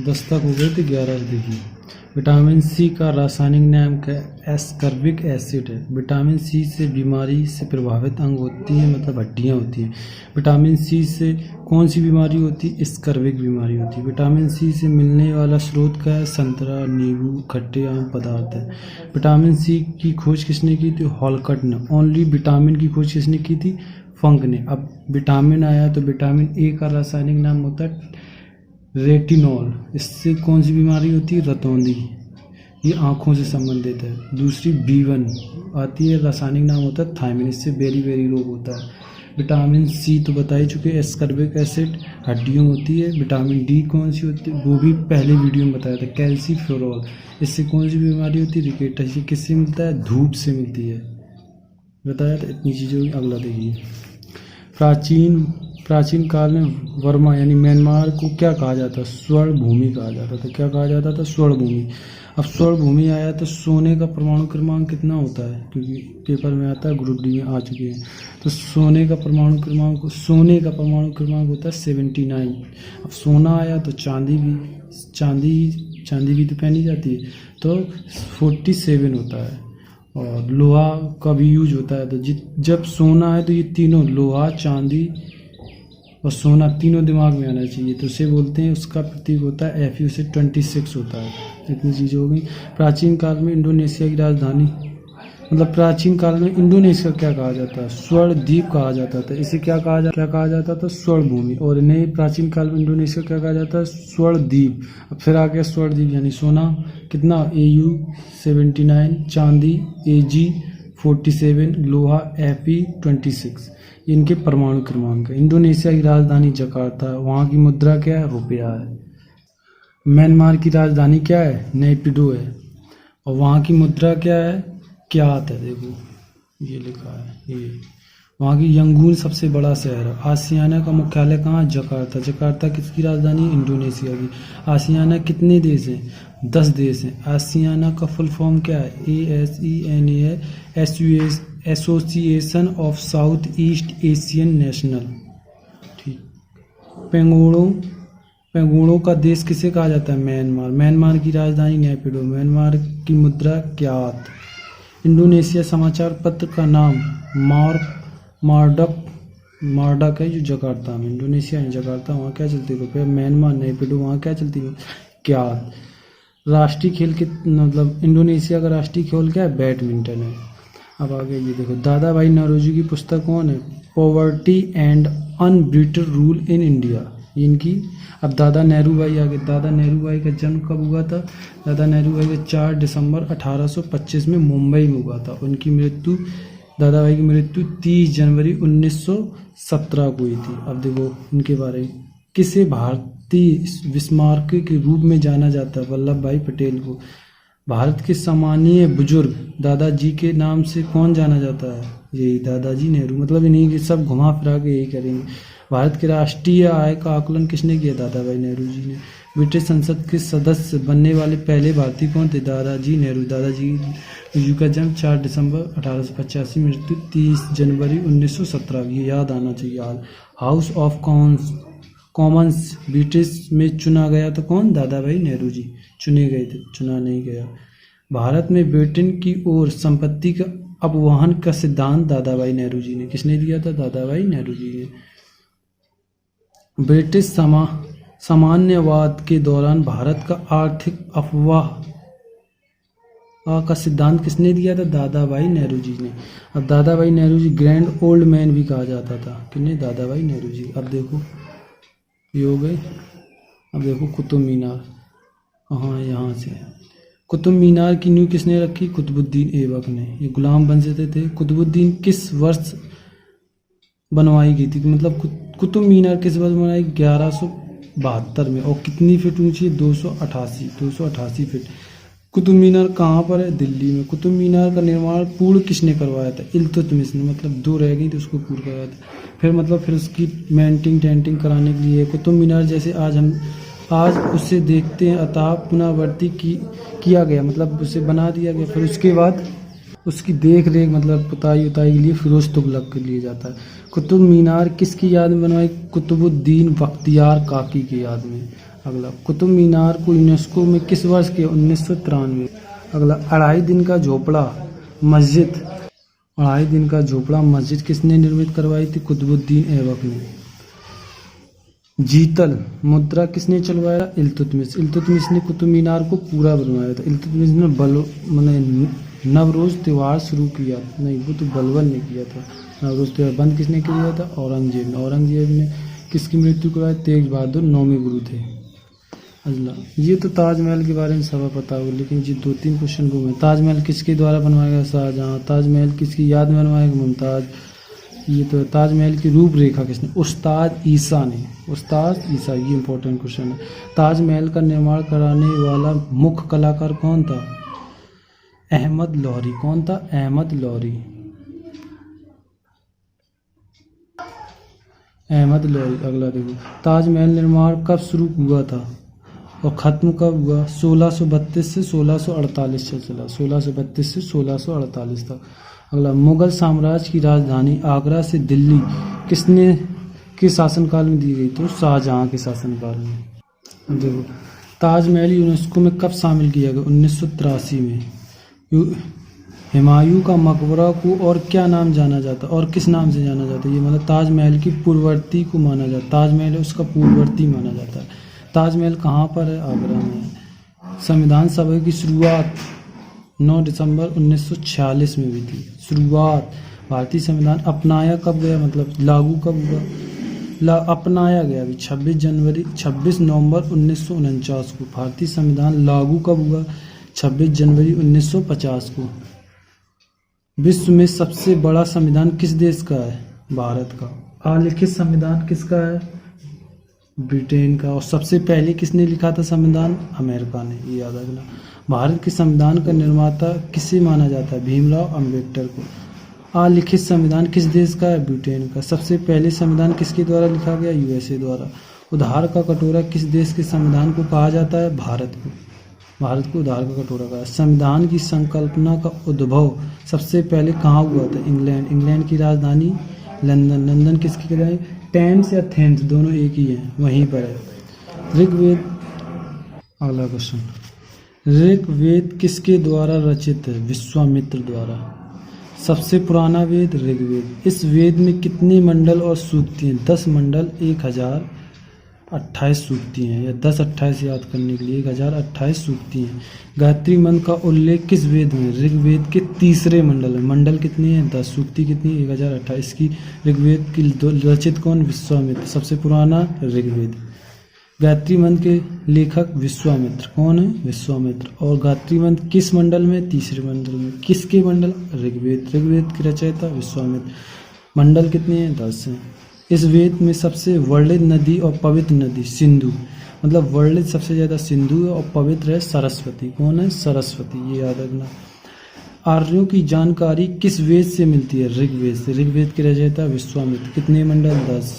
10 तक हो गए थे, 11 देखिए। विटामिन सी का रासायनिक नाम क्या है? एस्कर्बिक एसिड है। विटामिन सी से बीमारी से प्रभावित अंग होती है, मतलब हड्डियाँ होती हैं। विटामिन सी से कौन सी बीमारी होती है? स्कर्विक बीमारी होती है। विटामिन सी से मिलने वाला स्रोत क्या है? संतरा, नींबू, खट्टे आम पदार्थ है। विटामिन सी की खोज किसने की थी? हॉलकट ने। ओनली विटामिन की खोज किसने की थी? फंक ने। अब विटामिन आया तो विटामिन ए का रासायनिक नाम होता है रेटिनॉल। इससे कौन सी बीमारी होती है? रतौंधी, ये आँखों से संबंधित है। दूसरी B1 आती है, रासायनिक नाम होता है थायमिन, इससे बेरी बेरी रोग होता है। विटामिन सी तो बता ही चुके, एस्कर्बिक एसिड हड्डियों होती है। विटामिन डी कौन सी होती है? वो भी पहले वीडियो में बताया था, कैल्सीफेरॉल। इससे कौन सी बीमारी होती है? रिकेटस। ये किससे मिलता है? धूप से मिलती है, बताया था। इतनी चीज़ों की अगला देखिए। प्राचीन काल में वर्मा यानी म्यांमार को क्या कहा जाता? स्वर्ण भूमि कहा जाता था। क्या कहा जाता था? स्वर्ण भूमि। अब स्वर्ण भूमि आया तो सोने का परमाणु क्रमांक कितना होता है? क्योंकि पेपर में आता है, ग्रुप डी में आ चुके हैं। तो सोने का परमाणु क्रमांक होता है 79। अब सोना आया तो चांदी भी तो पहनी जाती है, तो 47 होता है। और लोहा का भी यूज होता है। तो जब सोना है तो ये तीनों, लोहा, चांदी और सोना, तीनों दिमाग में आना चाहिए। तो उसे बोलते हैं, उसका प्रतीक होता है Fu से 26 होता है। इतनी चीज़ें हो गई। प्राचीन काल में इंडोनेशिया की राजधानी, मतलब प्राचीन काल में इंडोनेशिया क्या कहा जाता है? स्वर्ण द्वीप कहा जाता था। इसे क्या कहा जाता था? स्वर्ण भूमि। और इन्हें प्राचीन काल में इंडोनेशिया क्या कहा जाता है? स्वर्ण द्वीप। अब फिर आ गया स्वर्ण द्वीप, यानी सोना कितना? Au 79, चांदी Ag 47, लोहा Fe 26। इनके परमाणु क्रमांक है। इंडोनेशिया की राजधानी जकार्ता, वहाँ की मुद्रा क्या है? रुपया है। म्यांमार की राजधानी क्या है? नेपिडो है, और वहाँ की मुद्रा क्या है? क्यात है। देखो ये लिखा है, ये वहाँ की यंगून सबसे बड़ा शहर है। आसियाना का मुख्यालय कहाँ है? जकार्ता। जकार्ता किसकी राजधानी है? इंडोनेशिया की। आसियाना कितने देश हैं? 10 देश हैं। आसियाना का फुल फॉर्म क्या है? ASEAN, association of south east Asian national. ठीक। पेंगोड़ों का देश किसे कहा जाता है? म्यांमार। म्यांमार की राजधानी नेपिडो। म्यांमार की मुद्रा क्यात। इंडोनेशिया समाचार पत्र का नाम मार्डक है, जो जकार्ता में। इंडोनेशिया है जकार्ता, वहाँ क्या चलती है? रुपये। म्यांमार नेपिडो, वहाँ क्या चलती है? क्यात। राष्ट्रीय खेल के, मतलब इंडोनेशिया का राष्ट्रीय खेल क्या है? बैडमिंटन है। अब आगे ये देखो, दादा भाई नौरोजी की पुस्तक कौन है? Poverty and unbritish rule in India, इनकी। अब दादा नेहरू भाई आ गए। दादा नेहरू भाई का जन्म कब हुआ था? दादा नेहरू भाई का 4 दिसंबर 1825 में मुंबई में हुआ था। उनकी मृत्यु, दादा भाई की मृत्यु 30 जनवरी 1917 को हुई थी। अब देखो इनके बारे में, किसे भारतीय विस्मारक के रूप में जाना जाता है? वल्लभ भाई पटेल को। भारत के सम्मानीय बुजुर्ग दादाजी के नाम से कौन जाना जाता है? यही दादाजी नेहरू। मतलब इन्हीं के सब घुमा फिरा के यही करेंगे। भारत के राष्ट्रीय आय का आकलन किसने किया? दादा भाई नेहरू जी ने। ब्रिटिश संसद के सदस्य बनने वाले पहले भारतीय कौन थे? दादाजी नेहरू। दादाजी नेहरू का जन्म 4 दिसंबर 1885, मृत्यु 30 जनवरी 1917। ये याद आना चाहिए। हाउस ऑफ कॉमन्स ब्रिटिश में चुना गया तो कौन? दादा भाई नेहरू जी चुने गए थे, चुना नहीं गया। भारत में ब्रिटेन की ओर संपत्ति का अपवहन का सिद्धांत दादा भाई नेहरू जी ने। किसने दिया था? दादा भाई नेहरू जी ने। ब्रिटिश साम्यवाद के दौरान भारत का आर्थिक अफवाह का सिद्धांत किसने दिया था? दादा भाई नेहरू जी ने। अब दादा भाई Nehru ji grand old man भी कहा जाता था। किन्हें? दादा भाई नेहरू जी। अब देखो ये हो गए। अब देखो कुतुब मीनार, हाँ यहाँ से। कुतुब मीनार की नींव किसने रखी? कुतुबुद्दीन ऐबक ने। ये गुलाम बंदे थे। कुतुबुद्दीन किस वर्ष बनवाई गई थी? मतलब कुतुब मीनार किस वर्ष बनाई? 1172 में। और कितनी फीट ऊंची है? 288 फीट। कुतुब मीनार कहाँ पर है? दिल्ली में। कुतुब मीनार का निर्माण पूर्ण किसने करवाया था? इल्तुतमिश ने। मतलब 2 रह गई तो उसको पूर्ण करवाया था। फिर उसकी मेंटेनिंग कराने के लिए कुतुब मीनार जैसे आज उसे देखते हैं, अतः पुनरावृत्ति किया गया, मतलब उसे बना दिया गया। फिर उसकी देख रेख मतलब पुताई उताई के लिए फिरोज तुगलक के लिए जाता है। कुतुब मीनार किसकी याद में बनवाई? कुतुबुद्दीन बख्तियार काकी की याद में। अगला, कुतुब मीनार को यूनेस्को में किस वर्ष किया? 1993। अगला, अढ़ाई दिन का झोपड़ा मस्जिद, अढ़ाई दिन का झोपड़ा मस्जिद किसने निर्मित करवाई थी? कुतुबुद्दीन ऐबक ने। जीतल मुद्रा किसने चलवाया? इल्तुतमिश। इल्तुतमिश ने कुतुब मीनार को पूरा बनवाया था। इल्तुतमिश ने नवरोज त्योहार शुरू किया, नहीं वो तो बलबन ने किया था। नवरोज त्योहार बंद किसने किया था? औरंगजेब ने। औरंगजेब ने किसकी मृत्यु करवाई? तेज बहादुर 9वें गुरु थे। अगला, ये तो ताजमहल के बारे में सब पता होगा, लेकिन ये 2-3 क्वेश्चन वो में। ताजमहल किसके द्वारा बनवाया गया? शाहजहां। ताजमहल किसकी याद में बनवाया गया? मुमताज। ये तो ताजमहल की रूपरेखा किसने? उस्ताद ईसा ने। उस्ताद ईसा, ये इंपॉर्टेंट क्वेश्चन है। ताजमहल का निर्माण कराने वाला मुख्य कलाकार कौन था? अहमद लौहरी। कौन था? अहमद लौहरी। अहमद लौहरी। अगला देखो, ताजमहल निर्माण कब शुरू हुआ था और ख़त्म कब हुआ? 1632 से 1648 से चला। 1632 से 1648 तक। अगला, मुगल साम्राज्य की राजधानी आगरा से दिल्ली किस शासनकाल में दी गई? तो शाहजहां के शासनकाल में। अब देखो, ताजमहल यूनेस्को में कब शामिल किया गया? 1983 में। हुमायूं का मकबरा को और क्या नाम जाना जाता है और किस नाम से जाना जाता है? ये मतलब ताजमहल की पूर्ववर्ती को माना जाता है। ताजमहल उसका पूर्ववर्ती माना जाता है। ताजमहल कहाँ पर है? आगरा में। संविधान सभा की शुरुआत 9 दिसंबर 1946 में हुई थी। शुरुआत। भारतीय संविधान अपनाया कब गया, मतलब लागू कब हुआ? अपनाया गया अभी 26 नवंबर 1949 को। भारतीय संविधान लागू कब हुआ? 26 जनवरी 1950 को। विश्व में सबसे बड़ा संविधान किस देश का है? भारत का। अलिखित संविधान किसका है? ब्रिटेन का। और सबसे पहले किसने लिखा था संविधान? अमेरिका ने। ये याद रखना। भारत के संविधान का निर्माता किसे माना जाता है? भीमराव अंबेडकर को। अलिखित संविधान किस देश का है? ब्रिटेन का। सबसे पहले संविधान किसके द्वारा लिखा गया? यूएसए द्वारा। उधार का कटोरा किस देश के संविधान को कहा जाता है? भारत को। भारत को उधार का कटोरा कहा। संविधान की संकल्पना का उद्भव सबसे पहले कहाँ हुआ था? इंग्लैंड। इंग्लैंड की राजधानी लंदन। लंदन किसकी राजधानी? टेम्स या थेम्स, दोनों एक ही हैं, वहीं पर है। ऋग्वेद। अगला क्वेश्चन, ऋग्वेद किसके द्वारा रचित है? विश्वामित्र द्वारा। सबसे पुराना वेद ऋग्वेद। इस वेद में कितने मंडल और सूक्ति हैं? 10 मंडल, 1028 सूक्ति हैं, या 10-28 याद करने के लिए 1028 सूक्ति हैं। गायत्री मंत्र का उल्लेख किस वेद में? ऋग्वेद के 3रे मंडल में। मंडल कितने हैं? 10। सूक्ति कितनी? 1028 की। ऋग्वेद की रचित कौन? विश्वामित्र। सबसे पुराना ऋग्वेद। गायत्री मंत्र के लेखक विश्वामित्र। कौन है? विश्वामित्र। और गायत्री मंत्र किस मंडल में? 3रे मंडल में। किसके मंडल? ऋग्वेद। ऋग्वेद की रचयिता विश्वामित्र। मंडल कितने हैं? 10 हैं। इस वेद में सबसे वर्णित नदी और पवित्र नदी सिंधु, मतलब वर्णित सबसे ज़्यादा सिंधु है और पवित्र है सरस्वती। कौन है? सरस्वती। ये याद रखना। आर्यों की जानकारी किस वेद से मिलती है? ऋग्वेद से। ऋग्वेद की रचयिता विश्वामित्र। कितने मंडल? 10।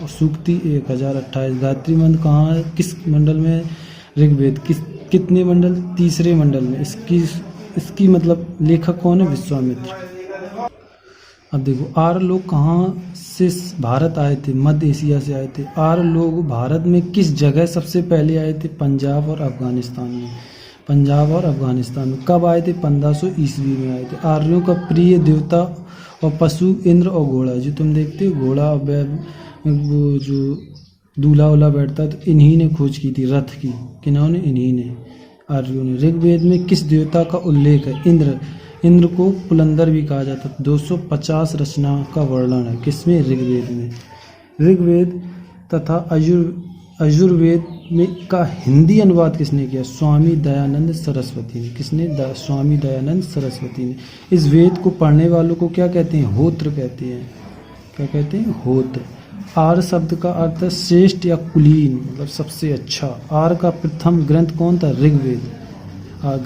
और सूक्ति 1028। गायत्री मंत्र कहाँ है? किस मंडल में? ऋग्वेद। कितने मंडल? 3रे मंडल में। इसकी मतलब लेखक कौन है? विश्वामित्र। अब देखो, आर्य लोग कहाँ से भारत आए थे? मध्य एशिया से आए थे। आर्य लोग भारत में किस जगह सबसे पहले आए थे? पंजाब और अफगानिस्तान में। पंजाब और अफगानिस्तान में। कब आए थे? 1500 ईस्वी में आए थे। आर्यों का प्रिय देवता और पशु इंद्र और घोड़ा, जो तुम देखते हो घोड़ा वो जो दूल्हा उल्हा बैठता, तो इन्हीं ने खोज की थी रथ की। किन्होंने? इन्हीं ने, आर्यों ने। ऋग्वेद में किस देवता का उल्लेख है? इंद्र। इंद्र को पुलंदर भी कहा जाता है। 250 रचना का वर्णन है किसमें? ऋग्वेद में। ऋग्वेद तथा यजुर्वेद में का हिंदी अनुवाद किसने किया? स्वामी दयानंद सरस्वती ने। किसने? स्वामी दयानंद सरस्वती ने। इस वेद को पढ़ने वालों को क्या कहते हैं? होत्र कहते हैं। क्या कहते हैं? होत्र। आर्य शब्द का अर्थ है श्रेष्ठ या कुलीन, मतलब सबसे अच्छा। आर्य का प्रथम ग्रंथ कौन था? ऋग्वेद।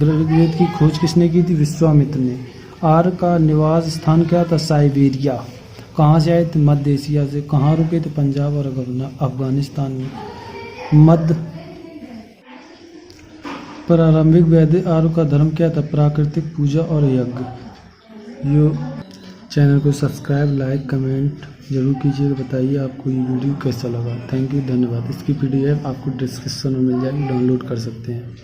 ऋग्वेद की खोज किसने की थी? विश्वामित्र ने। आर्य का निवास स्थान क्या था? साइबेरिया। कहाँ से आए थे? मध्य एशिया से। कहाँ रुके थे? पंजाब और अफगानिस्तान में। मध्य प्रारंभिक वैदिक आर्य का धर्म क्या था? प्राकृतिक पूजा और यज्ञ। यो चैनल को सब्सक्राइब, लाइक, कमेंट जरूर कीजिएगा। बताइए आपको ये वीडियो कैसा लगा। थैंक यू, धन्यवाद। इसकी PDF आपको डिस्क्रिप्शन में मिल जाएगी, डाउनलोड कर सकते हैं।